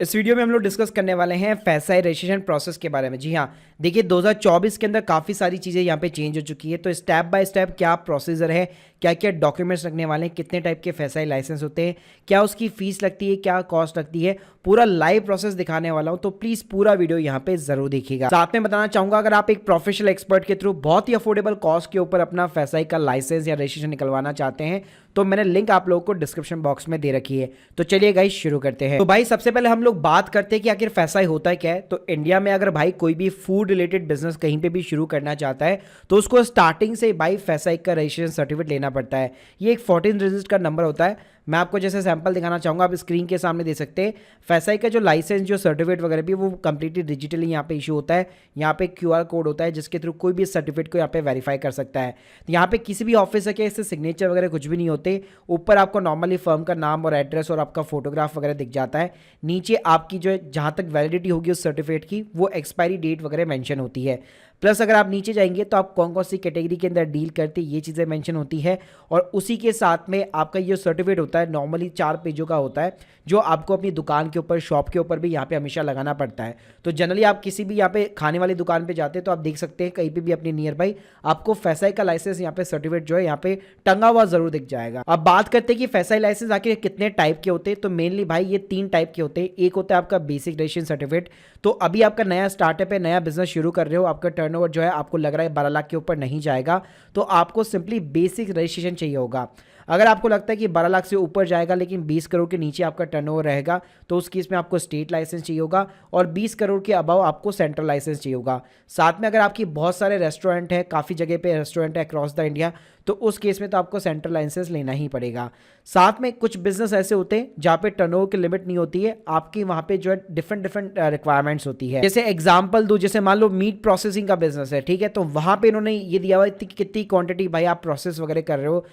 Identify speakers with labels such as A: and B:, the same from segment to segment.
A: इस वीडियो में हम लोग डिस्कस करने वाले हैं फैसाई रजिस्ट्रेशन प्रोसेस के बारे में। जी हाँ, देखिए 2024 के अंदर काफ़ी सारी चीज़ें यहाँ पे चेंज हो चुकी है। तो स्टेप बाय स्टेप क्या प्रोसीजर है, क्या क्या डॉक्यूमेंट्स रखने वाले हैं, कितने टाइप के फैसाई लाइसेंस होते हैं, क्या उसकी फीस लगती है, क्या कॉस्ट लगती है, पूरा लाइव प्रोसेस दिखाने वाला हूँ। तो प्लीज़ पूरा वीडियो यहाँ पे ज़रूर देखिएगा। साथ में बताना चाहूँगा, अगर आप एक प्रोफेशनल एक्सपर्ट के थ्रू बहुत ही अफोर्डेबल कॉस्ट के ऊपर अपना फैसाई का लाइसेंस या रजिस्ट्रेशन निकलवाना चाहते हैं तो मैंने लिंक आप लोगों को डिस्क्रिप्शन बॉक्स में दे रखी है। तो चलिए गाइस शुरू करते हैं। तो भाई सबसे पहले हम लोग बात करते हैं कि आखिर फैसाई होता है क्या है। तो इंडिया में अगर भाई कोई भी फूड रिलेटेड बिजनेस कहीं पे भी शुरू करना चाहता है तो उसको स्टार्टिंग से भाई फैसाई का रजिस्ट्रेशन सर्टिफिकेट लेना पड़ता है। ये एक 14 डिजिट का नंबर होता है। मैं आपको जैसे सैंपल दिखाना चाहूँगा, आप स्क्रीन के सामने दे सकते हैं। फैसाई का जो लाइसेंस, जो सर्टिफिकेट वगैरह भी वो कंप्लीटली डिजिटली यहाँ पे इशू होता है। यहाँ पे क्यूआर कोड होता है जिसके थ्रू कोई भी सर्टिफिकेट को यहाँ पे वेरीफाई कर सकता है। तो यहाँ पे किसी भी ऑफिसर के इससे सिग्नेचर वगैरह कुछ भी नहीं होते। ऊपर आपको नॉर्मली फर्म का नाम और एड्रेस और आपका फोटोग्राफ वगैरह दिख जाता है। नीचे आपकी जो है जहाँ तक वैलिडिटी होगी उस सर्टिफिकेट की, वो एक्सपायरी डेट वगैरह मेंशन होती है। प्लस अगर आप नीचे जाएंगे तो आप कौन कौन सी कैटेगरी के अंदर डील करते ये चीज़ें मेंशन होती है। और उसी के साथ में आपका ये सर्टिफिकेट होता है, नॉर्मली 4 पेजों का होता है, जो आपको अपनी दुकान के ऊपर, शॉप के ऊपर भी यहाँ पे हमेशा लगाना पड़ता है। तो जनरली आप किसी भी यहाँ पे खाने वाली दुकान पे जाते हैं तो आप देख सकते हैं कहीं पे भी अपनी नियर बाई आपको फैसाई का लाइसेंस यहाँ पे सर्टिफिकेट जो है यहाँ पे टंगा हुआ जरूर दिख जाएगा। अब बात करते हैं कि फैसाई लाइसेंस आखिर कितने टाइप के होते हैं। तो मेनली भाई ये 3 टाइप के होते हैं। एक होता है आपका बेसिक रजिस्ट्रेशन सर्टिफिकेट। तो अभी आपका नया स्टार्टअप है, नया बिजनेस शुरू कर रहे हो, आपका टर्नओवर जो है आपको लग रहा है 12 लाख के ऊपर नहीं जाएगा, तो आपको सिंपली बेसिक रजिस्ट्रेशन चाहिए होगा। अगर आपको लगता है कि 12 लाख से ऊपर जाएगा लेकिन 20 करोड़ के नीचे आपका टर्नओवर रहेगा तो उस केस में आपको स्टेट लाइसेंस चाहिए होगा, और 20 करोड़ के अबव आपको सेंट्रल लाइसेंस चाहिए होगा। साथ में अगर आपकी बहुत सारे रेस्टोरेंट है, काफ़ी जगह पे रेस्टोरेंट है अक्रॉस द इंडिया, तो उस केस में तो आपको सेंट्रल लाइसेंस लेना ही पड़ेगा। साथ में कुछ बिजनेस ऐसे होते हैं जहाँ पे टर्नओवर की लिमिट नहीं होती है, आपकी वहाँ पे जो है डिफरेंट रिक्वायरमेंट्स होती है। जैसे एग्जांपल दूं, जैसे मान लो मीट प्रोसेसिंग का बिजनेस है, ठीक है, तो वहाँ पे इन्होंने ये दिया हुआ है कि कितनी क्वांटिटी भाई आप प्रोसेस वगैरह कर रहे हो,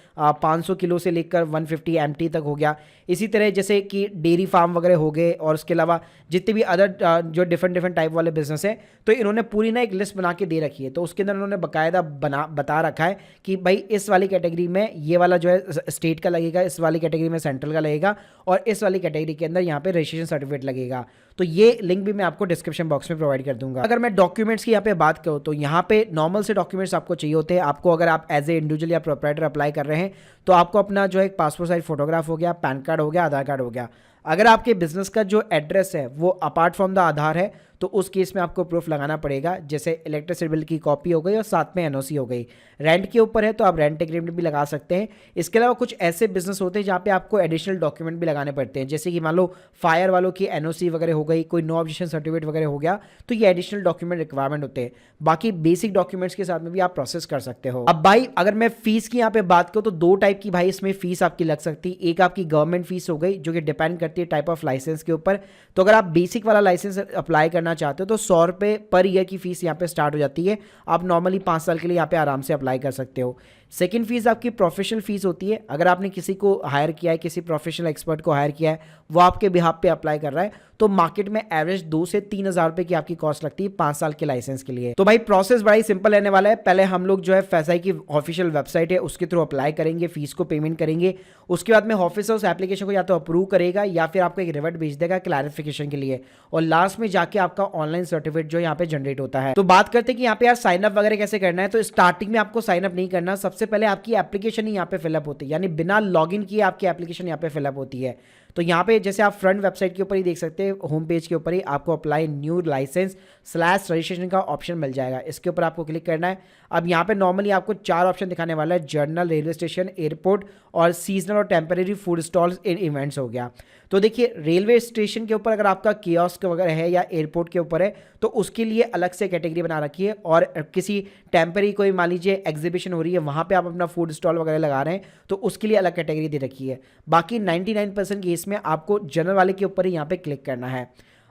A: 500 किलो से लेकर 150 MT तक हो गया। इसी तरह जैसे कि डेयरी फार्म वगैरह हो गए, और उसके अलावा जितने भी अदर जो डिफरेंट टाइप वाले बिजनेस है, तो इन्होंने पूरी ना एक लिस्ट बना के दे रखी है। तो उसके अंदर उन्होंने बाकायदा बता रखा है कि भाई इस वाली कैटेगरी में ये वाला जो है स्टेट का लगेगा, इस वाली कैटेगरी में सेंट्रल का लगेगा, और इस वाली कैटेगरी के अंदर यहाँ पे रजिस्ट्रेशन सर्टिफिकेट लगेगा। तो ये लिंक भी मैं आपको डिस्क्रिप्शन बॉक्स में प्रोवाइड कर दूंगा। अगर मैं डॉक्यूमेंट्स की यहाँ पे बात करूँ तो यहाँ पे नॉर्मल से डॉक्यूमेंट्स आपको चाहिए होते हैं। आपको अगर आप एज ए इंडिविजुअल या प्रोप्राइटर अप्लाई कर रहे हैं तो आपको अपना जो है पासपोर्ट साइज फोटोग्राफ हो गया, पैन कार्ड हो गया, आधार कार्ड हो गया। अगर आपके बिजनेस का जो एड्रेस है वो अपार्ट फ्रॉम द आधार है तो उस केस में आपको प्रूफ लगाना पड़ेगा, जैसे इलेक्ट्रिसिटी बिल की कॉपी हो गई और साथ में एनओसी हो गई। रेंट के ऊपर है तो आप रेंट एग्रीमेंट भी लगा सकते हैं। इसके अलावा कुछ ऐसे बिजनेस होते हैं जहाँ पे आपको एडिशनल डॉक्यूमेंट भी लगाने पड़ते हैं, जैसे कि मान लो फायर वालों की एनओसी वगैरह हो गई, कोई नो ऑब्जेक्शन सर्टिफिकेट वगैरह हो गया, तो ये एडिशनल डॉक्यूमेंट रिक्वायरमेंट होते हैं। बाकी बेसिक डॉक्यूमेंट्स के साथ में भी आप प्रोसेस कर सकते हो। अब भाई अगर मैं फीस की यहाँ पे बात करूँ तो 2 टाइप की भाई इसमें फीस आपकी लग सकती है। एक आपकी गवर्नमेंट फीस हो गई जो कि डिपेंड करती है टाइप ऑफ लाइसेंस के ऊपर। तो अगर आप बेसिक वाला लाइसेंस अप्लाई करना चाहते हो तो 100 रुपये पर ईयर की फीस यहाँ पे स्टार्ट हो जाती है। आप नॉर्मली 5 साल के लिए यहाँ पे आराम से अप्लाई कर सकते हो। सेकंड फीस आपकी प्रोफेशनल फीस होती है। अगर आपने किसी को हायर किया है, किसी प्रोफेशनल एक्सपर्ट को हायर किया है, वो आपके बिहाफ पे अप्लाई कर रहा है, तो मार्केट में एवरेज 2 से 3 हज़ार रुपए की आपकी कॉस्ट लगती है 5 साल के लाइसेंस के लिए। तो भाई प्रोसेस बड़ा ही सिंपल रहने वाला है। पहले हम लोग जो है फैसाई की ऑफिशियल वेबसाइट है उसके थ्रू अप्लाई करेंगे, फीस को पेमेंट करेंगे। उसके बाद में ऑफिसर उस एप्लीकेशन को या तो अप्रूव करेगा या फिर आपको एक रिवर्ट भेज देगा क्लैरिफिकेशन के लिए, और लास्ट में जाके आपका ऑनलाइन सर्टिफिकेट जो यहाँ पे जनरेट होता है। तो बात करते हैं कि यहाँ पे यार साइन अप वगैरह कैसे करना है। तो स्टार्टिंग में आपको साइन अप नहीं करना, सबसे पहले आपकी एप्लीकेशन ही यहाँ पे फिलअप होती है, यानी बिना लॉगिन किए आपकी एप्लीकेशन यहाँ पे फिलअप होती है। तो यहाँ पे जैसे आप फ्रंट वेबसाइट के ऊपर ही देख सकते हैं, होम पेज के ऊपर ही आपको अप्लाई न्यू लाइसेंस / रजिस्ट्रेशन का ऑप्शन मिल जाएगा। इसके ऊपर आपको क्लिक करना है। अब यहाँ पे नॉर्मली आपको 4 ऑप्शन दिखाने वाला है, जर्नल, रेलवे स्टेशन, एयरपोर्ट और सीजनल और टेम्परेरी फूड स्टॉल्स इन इवेंट्स हो गया। तो देखिए रेलवे स्टेशन के ऊपर अगर आपका कियोस्क वगैरह है या एयरपोर्ट के ऊपर है तो उसके लिए अलग से कैटेगरी बना रखी है, और किसी टेम्परेरी कोई मान लीजिए एग्जीबिशन हो रही है वहाँ पे आप अपना फूड स्टॉल वगैरह लगा रहे हैं तो उसके लिए अलग कैटेगरी दे रखी है। बाकी 99% केस में आपको जनरल वाले के ऊपर ही यहाँ पे क्लिक करना है।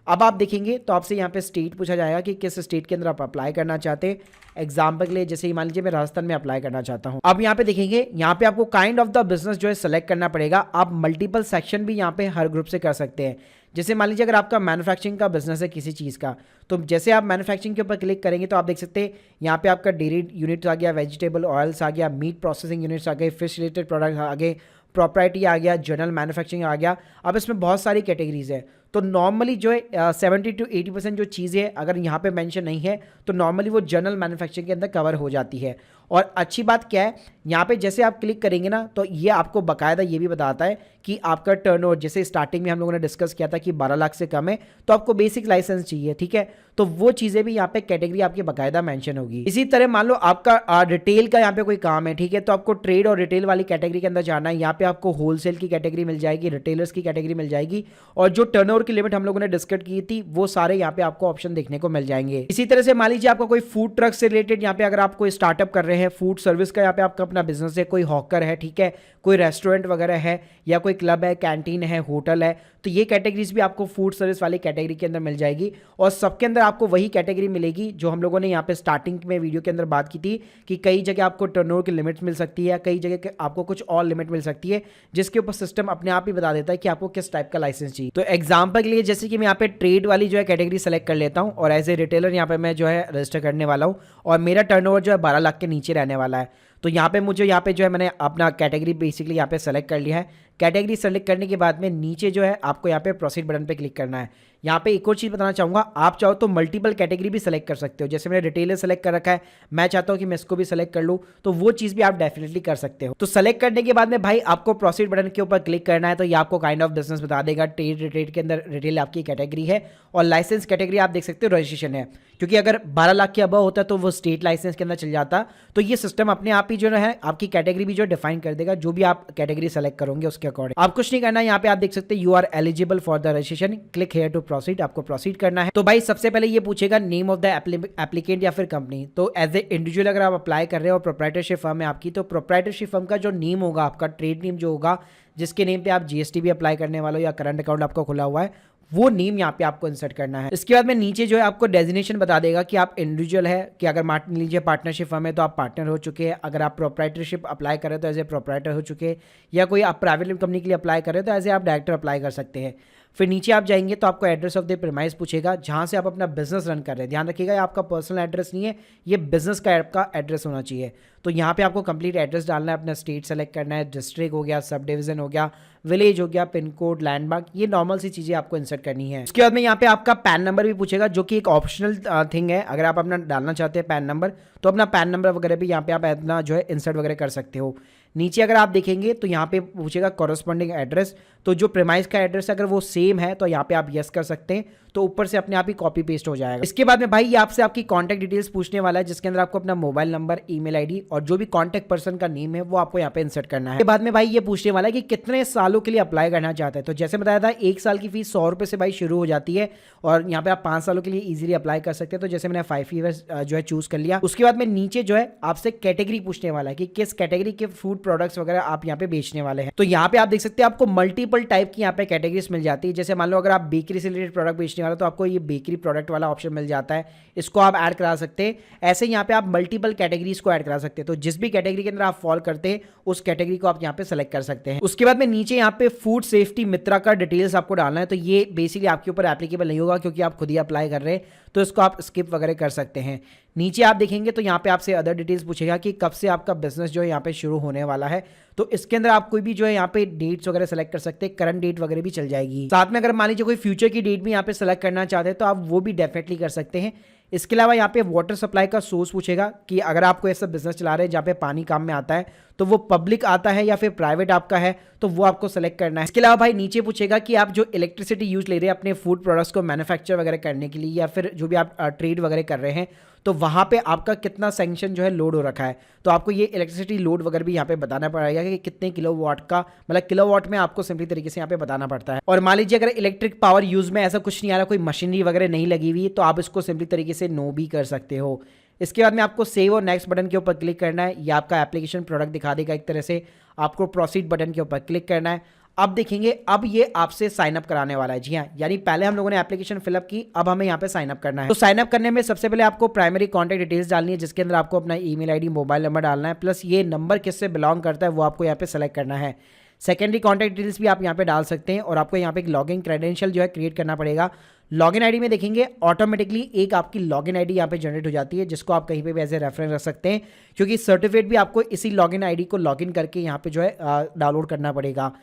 A: अब आप देखेंगे तो आपसे यहाँ पे स्टेट पूछा जाएगा कि किस स्टेट के अंदर आप अप्लाई करना चाहते हैं। एग्जाम्पल के लिए जैसे मान लीजिए मैं राजस्थान में अप्लाई करना चाहता हूँ। अब यहाँ पे देखेंगे, यहाँ पे आपको काइंड ऑफ द बिजनेस जो है सेलेक्ट करना पड़ेगा। आप मल्टीपल सेक्शन भी यहाँ पे हर ग्रुप से कर सकते हैं। जैसे मान लीजिए अगर आपका मैन्युफैक्चरिंग का बिजनेस है किसी चीज़ का, तो जैसे आप मैन्युफैक्चरिंग के ऊपर क्लिक करेंगे तो आप देख सकते हैं यहाँ पे आपका डेयरी यूनिट्स आ गया, वेजिटेबल ऑयल्स आ गया, मीट प्रोसेसिंग यूनिट्स आ गए, फिश रिलेटेड प्रोडक्ट्स आ गए, प्रॉपर्टी आ गया, जनरल मैन्युफैक्चरिंग आ गया। अब इसमें बहुत सारी कैटेगरीज है। तो नॉर्मली जो है 70 to 80% जो चीज़ें अगर यहाँ पे मेंशन नहीं है तो नॉर्मली वो जनरल मैन्युफैक्चरिंग के अंदर कवर हो जाती है। और अच्छी बात क्या है, यहाँ पे जैसे आप क्लिक करेंगे ना तो ये आपको बाकायदा ये भी बताता है कि आपका टर्नओवर, जैसे स्टार्टिंग में हम लोगों ने डिस्कस किया था कि 12 लाख से कम है तो आपको बेसिक लाइसेंस चाहिए, ठीक है, तो वो चीज़ें भी यहाँ पे कैटेगरी आपकी बाकायदा मेंशन होगी। इसी तरह मान लो आपका रिटेल का यहाँ पे कोई काम है, ठीक है, तो आपको ट्रेड और रिटेल वाली कैटेगरी के अंदर जाना है। यहाँ पे आपको होलसेल की कैटेगरी मिल जाएगी, रिटेलर्स की कैटेगरी मिल जाएगी, और जो टर्नओवर की लिमिट हम लोगों ने डिस्कस की थी वो सारे यहाँ पे आपको ऑप्शन देखने को मिल जाएंगे। इसी तरह से मान लीजिए आपका कोई फूड ट्रक से रिलेटेड, यहाँ पे अगर आप कोई स्टार्टअप कर रहे हैं, फूड सर्विस का यहाँ पे आपका अपना बिजनेस है, कोई हॉकर है, ठीक है, कोई रेस्टोरेंट वगैरह है, या कोई क्लब है, कैंटीन है, होटल है, तो ये कैटेगरीज भी आपको फूड सर्विस वाली कैटेगरी के अंदर मिल जाएगी। और सबके अंदर आपको वही कैटेगरी मिलेगी जो हम लोगों ने यहाँ पे स्टार्टिंग में वीडियो के अंदर बात की थी कि कई जगह आपको टर्नओवर की लिमिट मिल सकती है, कई जगह आपको कुछ और लिमिट मिल सकती है, जिसके ऊपर सिस्टम अपने आप ही बता देता है कि आपको किस टाइप का लाइसेंस चाहिए। तो एग्जाम्पल के लिए जैसे कि मैं यहाँ पे ट्रेड वाली जो है कैटेगरी सेलेक्ट कर लेता हूँ और एज ए रिटेलर यहाँ पे मैं जो है रजिस्टर करने वाला हूँ, और मेरा टर्नओवर जो है 12 लाख के नीचे रहने वाला है। तो यहाँ पे मुझे यहाँ पे जो है मैंने अपना कैटेगरी बेसिकली यहाँ पे सेलेक्ट कर लिया है। कैटेगरी सेलेक्ट करने के बाद में नीचे जो है आपको यहाँ पे प्रोसीड बटन पे क्लिक करना है। यहाँ पे एक और चीज़ बताना चाहूँगा, आप चाहो तो मल्टीपल कैटेगरी भी सेलेक्ट कर सकते हो। जैसे मैंने रिटेलर सेलेक्ट कर रखा है, मैं चाहता हूँ कि मैं इसको भी सेलेक्ट कर लूँ, तो वो चीज़ भी आप डेफिनेटली कर सकते हो। तो सेलेक्ट करने के बाद में भाई आपको प्रोसीड बटन के ऊपर क्लिक करना है, तो ये आपको काइंड ऑफ बिजनेस बता देगा। ट्रेड रिटेल के अंदर रिटेल आपकी कैटेगरी है, और लाइसेंस कैटेगरी आप देख सकते हो रजिस्ट्रेशन है, क्योंकि अगर 12 लाख के अबव होता तो वो स्टेट लाइसेंस के अंदर चल जाता। तो ये सिस्टम अपने आप ही जो है आपकी कैटेगरी भी जो डिफाइन कर देगा, जो भी आप कैटेगरी सेलेक्ट करोगे उसके अकॉर्डिंग। आप कुछ नहीं करना है, यहाँ पे आप देख सकते हैं you are eligible for the registration, click here to proceed, आपको प्रोसीड करना है। तो भाई सबसे पहले ये पूछेगा नेम ऑफ द एप्लीकेंट या फिर कंपनी। तो एज ए इंडिविजुअल अगर आप अप्लाई कर रहे हो और प्रोप्राइटरशिप फर्म है आपकी, तो प्रोप्राइटरशिप फर्म का जो नेम होगा, आपका ट्रेड नेम जो होगा, जिसके नेम पे आप जीएसटी भी अप्लाई करने वाले हो या करंट अकाउंट आपका खुला हुआ है, वो नेम यहाँ पे आपको इंसर्ट करना है। इसके बाद में नीचे जो है आपको डेजिग्नेशन बता देगा कि आप इंडिविजुअल है, कि अगर मान लीजिए पार्टनरशिप फर्म है तो आप पार्टनर हो चुके हैं, अगर आप प्रोप्राइटरशिप अप्लाई करें तो एज ए प्रोप्राइटर हो चुके हैं, या कोई आप प्राइवेट कंपनी के लिए अप्लाई करें तो एज ए आप डायरेक्टर अप्लाई कर सकते हैं। फिर नीचे आप जाएंगे तो आपको एड्रेस ऑफ द प्रीमाइस पूछेगा, जहाँ से आप अपना बिजनेस रन कर रहे हैं। ध्यान रखिएगा ये आपका पर्सनल एड्रेस नहीं है, ये बिजनेस का आपका एड्रेस होना चाहिए। तो यहाँ पे आपको कंप्लीट एड्रेस डालना है, अपना स्टेट सेलेक्ट करना है, डिस्ट्रिक्ट हो गया, सब डिवीजन हो गया, विलेज हो गया, पिन कोड, लैंडमार्क, ये नॉर्मल सी चीज़ें आपको इंसर्ट करनी है। उसके बाद में यहाँ पे आपका पैन नंबर भी पूछेगा, जो कि एक ऑप्शनल थिंग है। अगर आप अपना डालना चाहते हैं पैन नंबर, तो अपना पैन नंबर वगैरह भी यहाँ पे आप अपना जो है इंसर्ट वगैरह कर सकते हो। नीचे अगर आप देखेंगे तो यहाँ पे पूछेगा कॉरेस्पॉन्डिंग एड्रेस, तो जो प्रीमाइस का एड्रेस अगर वो सेम है तो यहाँ पे आप यस कर सकते हैं, तो ऊपर से अपने आप ही कॉपी पेस्ट हो जाएगा। इसके बाद में भाई ये आपसे आपकी कॉन्टैक्ट डिटेल्स पूछने वाला है, जिसके अंदर आपको अपना मोबाइल नंबर, ईमेल आईडी और जो भी कॉन्टैक्ट पर्सन का नेम है वो आपको यहाँ पे इंसर्ट करना है। इसके बाद में भाई ये पूछने वाला है कि कितने सालों के लिए अप्लाई करना चाहता है। तो जैसे बताया था 1 साल की फीस 100 रुपये से भाई शुरू हो जाती है, और यहाँ पे आप 5 सालों के लिए इजीली अप्लाई कर सकते हैं। तो जैसे मैंने 5 ईयर्स जो है चूज कर लिया। उसके बाद में नीचे जो है आपसे कैटेगरी पूछने वाला है कि किस कैटेगरी के फूड प्रोडक्ट्स वगैरह आप यहाँ पे बेचने वाले हैं। तो यहाँ पे आप देख सकते हैं आपको मल्टीपल टाइप की यहाँ पे कैटेगरीज मिल जाती है। जैसे मान लो अगर आप बेकरी से रिलेटेड प्रोडक्ट बेचने वाले तो आपको ये बेकरी प्रोडक्ट वाला ऑप्शन मिल जाता है, इसको आप ऐड करा सकते हैं। ऐसे यहाँ पे आप मल्टीपल कैटेगरीज को ऐड करा सकते हैं, तो जिस भी कैटेगरी के अंदर आप फॉल करते हैं उस कैटेगरी को आप यहाँ पे सेलेक्ट कर सकते हैं। उसके बाद में नीचे यहाँ पे फूड सेफ्टी मित्रा का डिटेल्स आपको डालना है। तो ये बेसिकली आपके ऊपर एप्लीकेबल नहीं होगा, क्योंकि आप खुद ही अप्लाई कर रहे हैं, तो इसको आप स्किप वगैरह कर सकते हैं। नीचे आप देखेंगे तो यहाँ पे आपसे अदर डिटेल्स पूछेगा कि कब से आपका बिजनेस जो है यहाँ पे शुरू होने वाला है। तो इसके अंदर आप कोई भी जो है यहाँ पे डेट्स वगैरह सेलेक्ट कर सकते हैं, करंट डेट वगैरह भी चल जाएगी। साथ में अगर मान लीजिए कोई फ्यूचर की डेट भी यहाँ पे सेलेक्ट करना चाहते हैं तो आप वो भी डेफिनेटली कर सकते हैं। इसके अलावा यहाँ पे वाटर सप्लाई का सोर्स पूछेगा कि अगर आप कोई ऐसा बिजनेस चला रहे हैं जहाँ पे पानी काम में आता है, तो वो पब्लिक आता है या फिर प्राइवेट आपका है, तो वो आपको सेलेक्ट करना है। इसके अलावा भाई नीचे पूछेगा कि आप जो इलेक्ट्रिसिटी यूज ले रहे हैं अपने फूड प्रोडक्ट्स को मैन्युफैक्चर वगैरह करने के लिए, या फिर जो भी आप ट्रेड वगैरह कर रहे हैं, तो वहाँ पे आपका कितना सैंक्शन जो है लोड हो रखा है। तो आपको ये इलेक्ट्रिसिटी लोड वगैरह भी यहाँ पे बताना पड़ेगा कि कितने किलोवाट का, मतलब किलोवाट में आपको सिंपली तरीके से यहाँ पे बताना पड़ता है। और मान लीजिए अगर इलेक्ट्रिक पावर यूज में ऐसा कुछ नहीं आ रहा, कोई मशीनरी वगैरह नहीं लगी हुई, तो आप इसको सिंपली तरीके से नो भी कर सकते हो। इसके बाद में आपको सेव और नेक्स्ट बटन के ऊपर क्लिक करना है। ये आपका एप्लीकेशन प्रोडक्ट दिखा देगा एक तरह से। आपको प्रोसीड बटन के ऊपर क्लिक करना है। अब देखेंगे, अब ये आपसे साइन अप कराने वाला है। जी हाँ, यानी पहले हम लोगों ने एप्लीकेशन फिलअप की, अब हमें यहाँ पे साइन अप करना है। तो साइन अप करने में सबसे पहले आपको प्राइमरी कॉन्टैक्ट डिटेल्स डालनी है, जिसके अंदर आपको अपना ईमेल आईडी, मोबाइल नंबर डालना है, प्लस ये नंबर किससे बिलोंग करता है वो आपको यहाँ पे सेलेक्ट करना है। सेकेंडरी कॉन्टैक्ट डिटेल्स भी आप यहाँ पे डाल सकते हैं, और आपको यहाँ पे एक लॉगिन क्रेडेंशियल जो है क्रिएट करना पड़ेगा। लॉगिन आईडी में देखेंगे ऑटोमेटिकली एक आपकी लॉगिन आईडी यहाँ पे जनरेट हो जाती है, जिसको आप कहीं पे भी एज ए रेफरेंस रख सकते हैं, क्योंकि सर्टिफिकेट भी आपको इसी लॉगिन आईडी को लॉगिन करके यहाँ पे जो है डाउनलोड करना पड़ेगा।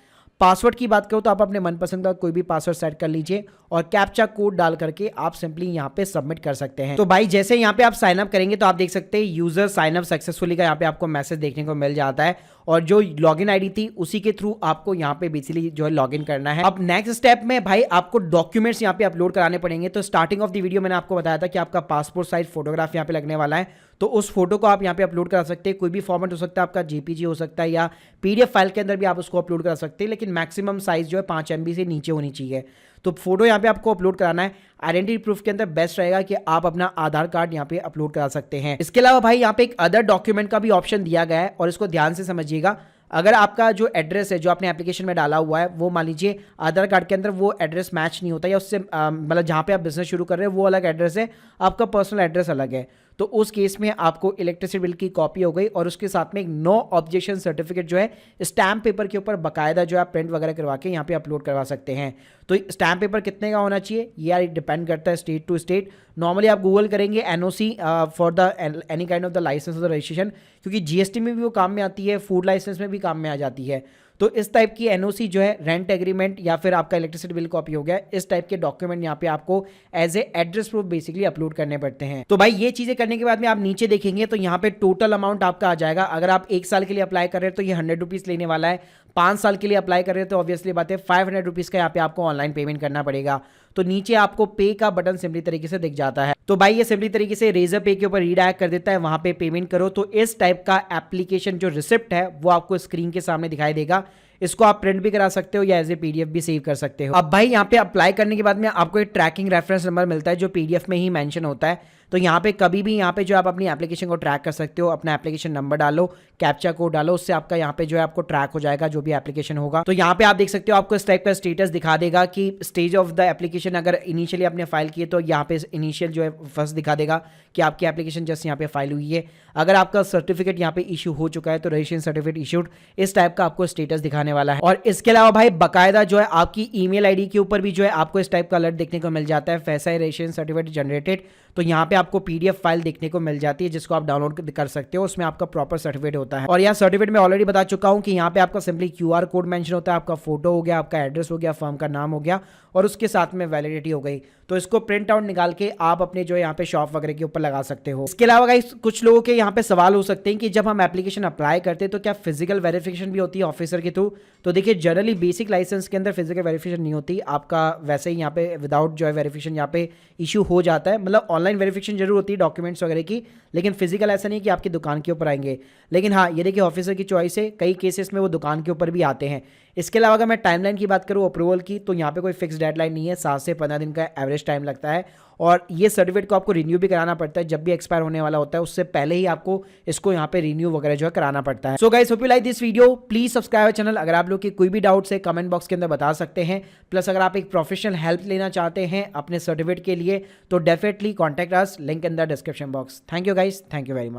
A: पासवर्ड की बात करो तो आप अपने मनपसंद का कोई भी पासवर्ड सेट कर लीजिए और कैप्चा कोड डाल करके आप सिंपली यहाँ पे सबमिट कर सकते हैं। तो भाई जैसे यहाँ पे आप साइन अप करेंगे तो आप देख सकते हैं यूजर साइन अप सक्सेसफुली का यहाँ पे आपको मैसेज देखने को मिल जाता है और जो लॉगिन आईडी थी उसी के थ्रू आपको यहाँ पे बेसिकली जो है लॉगिन करना है। अब नेक्स्ट स्टेप में भाई आपको डॉक्यूमेंट्स यहाँ पे अपलोड कराने पड़ेंगे। तो स्टार्टिंग ऑफ द वीडियो मैंने आपको बताया था कि आपका पासपोर्ट साइज फोटोग्राफ यहाँ पे लगने वाला है, तो उस फोटो को आप यहाँ पे अपलोड करा सकते हैं। कोई भी फॉर्मेट हो सकता है, आपका जेपीजी हो सकता है या पीडीएफ फाइल के अंदर भी आप उसको अपलोड करा सकते हैं, लेकिन मैक्सिमम साइज जो है 5 MB से नीचे होनी चाहिए। तो फोटो यहाँ पे आपको अपलोड कराना है। आइडेंटिटी प्रूफ के अंदर बेस्ट रहेगा कि आप अपना आधार कार्ड यहाँ पे अपलोड करा सकते हैं। इसके अलावा भाई यहाँ पे एक अदर डॉक्यूमेंट का भी ऑप्शन दिया गया है और इसको ध्यान से समझिएगा। अगर आपका जो एड्रेस है जो आपने एप्लीकेशन में डाला हुआ है वो मान लीजिए आधार कार्ड के अंदर वो एड्रेस मैच नहीं होता या उससे मतलब जहाँ पे आप बिजनेस शुरू कर रहे हो वो अलग एड्रेस है, आपका पर्सनल एड्रेस अलग है, तो उस केस में आपको इलेक्ट्रिसिटी बिल की कॉपी हो गई और उसके साथ में एक नो ऑब्जेक्शन सर्टिफिकेट जो है स्टैम्प पेपर के ऊपर बाकायदा जो है प्रिंट वगैरह करवा के यहाँ पे अपलोड करवा सकते हैं। तो स्टैम्प पेपर कितने का होना चाहिए ये यार डिपेंड करता है स्टेट टू स्टेट। नॉर्मली आप गूगल करेंगे NOC for the any kind of the licence of the registration, क्योंकि GST में भी वो काम में आती है, फूड लाइसेंस में भी काम में आ जाती है। तो इस टाइप की NOC जो है रेंट एग्रीमेंट या फिर आपका इलेक्ट्रिसिटी बिल कॉपी हो गया, इस टाइप के डॉक्यूमेंट यहाँ पे आपको as a address proof basically upload करने पड़ते हैं। तो भाई ये चीजें करने के बाद में आप नीचे देखेंगे तो यहाँ पे टोटल अमाउंट आपका आ जाएगा। अगर आप 1 साल के लिए अप्लाई कर रहे हैं तो ये 100 रुपीज लेने वाला है। 5 साल के लिए अप्लाई कर रहे हैं तो ऑब्वियसली बात है 500 रुपीज का यहाँ पे आपको ऑनलाइन पेमेंट करना पड़ेगा। तो नीचे आपको पे का बटन सिंपली तरीके से दिख जाता है। तो भाई ये सिंपली तरीके से रेजर पे के ऊपर रीडायरेक्ट कर देता है, वहां पे पेमेंट करो। तो इस टाइप का एप्लीकेशन जो रिसिप्ट है वो आपको स्क्रीन के सामने दिखाई देगा। इसको आप प्रिंट भी करा सकते हो या एज ए PDF भी सेव कर सकते हो। अब भाई यहाँ पे अप्लाई करने के बाद में आपको एक ट्रैकिंग रेफरेंस नंबर मिलता है जो PDF में ही मेंशन होता है। तो यहाँ पे कभी भी यहाँ पे जो आप अपनी एप्लीकेशन को ट्रैक कर सकते हो, अपना एप्लीकेशन नंबर डालो, कैप्चा कोड डालो, उससे आपका यहाँ पे जो है आपको ट्रैक हो जाएगा जो भी एप्लीकेशन होगा। तो यहाँ पे आप देख सकते हो आपको इस टाइप का स्टेटस दिखा देगा कि स्टेज ऑफ द एप्लीकेशन, अगर इनिशियली आपने फाइल की है तो यहाँ पे इनिशियल जो है फर्स्ट दिखा देगा कि आपकी एप्लीकेशन जस्ट यहाँ पे फाइल हुई है। अगर आपका सर्टिफिकेट यहाँ पे इशू हो चुका है तो रजिस्ट्रेशन सर्टिफिकेट इशूड, इस टाइप का आपको स्टेटस दिखाने वाला है। और इसके अलावा भाई बाकायदा जो है आपकी ईमेल आईडी के ऊपर भी जो है आपको इस टाइप का अलर्ट देखने को मिल जाता है, फैसा रजिस्ट्रेशन सर्टिफिकेट जनरेटेड। तो यहाँ पे आपको PDF फाइल देखने को मिल जाती है जिसको आप डाउनलोड कर सकते हो, उसमें आपका प्रॉपर सर्टिफिकेट होता है। और यहाँ सर्टिफिकेट में ऑलरेडी बता चुका हूँ कि यहाँ पे आपका सिंपली QR कोड मेंशन होता है, आपका फोटो हो गया, आपका एड्रेस हो गया, फर्म का नाम हो गया और उसके साथ में वैलिडिटी हो गई। तो इसको प्रिंट आउट निकाल के आप अपने जो यहाँ पे शॉप वगैरह के ऊपर लगा सकते हो। इसके अलावा गाइस कुछ लोगों के यहाँ पे सवाल हो सकते हैं कि जब हम एप्लीकेशन अप्लाई करते हैं तो क्या फिजिकल वेरिफिकेशन भी होती है ऑफिसर के थ्रू। तो देखिए जनरली बेसिक लाइसेंस के अंदर फिजिकल वेरिफिकेशन नहीं होती, आपका वैसे ही यहाँ पे विदाउट जो है वेरिफिकेशन यहाँ पे इशू हो जाता है। मतलब ऑनलाइन वेरिफिकेशन जरूर होती है डॉक्यूमेंट्स वगैरह की, लेकिन फिजिकल ऐसा नहीं कि आपकी दुकान के ऊपर आएंगे। लेकिन हाँ ये देखिए ऑफिसर की चॉइस है, कई केसेस में वो दुकान के ऊपर भी आते हैं। इसके अलावा अगर मैं टाइमलाइन की बात करूँ अप्रूवल की, तो यहाँ पे कोई फिक्स डेडलाइन नहीं है, 7 से 15 दिन का एवरेज टाइम लगता है। और ये सर्टिफिकेट को आपको रिन्यू भी कराना पड़ता है, जब भी एक्सपायर होने वाला होता है उससे पहले ही आपको इसको यहाँ पे रिन्यू वगैरह जो है कराना पड़ता है। So guys hope you like this video, please subscribe channel. अगर आप लोग की कोई भी डाउट्स है कमेंट बॉक्स के अंदर बता सकते हैं। प्लस अगर आप एक प्रोफेशनल हेल्प लेना चाहते हैं अपने सर्टिफिकेट के लिए तो definitely contact us, link in the description box. Thank you guys, thank you very much.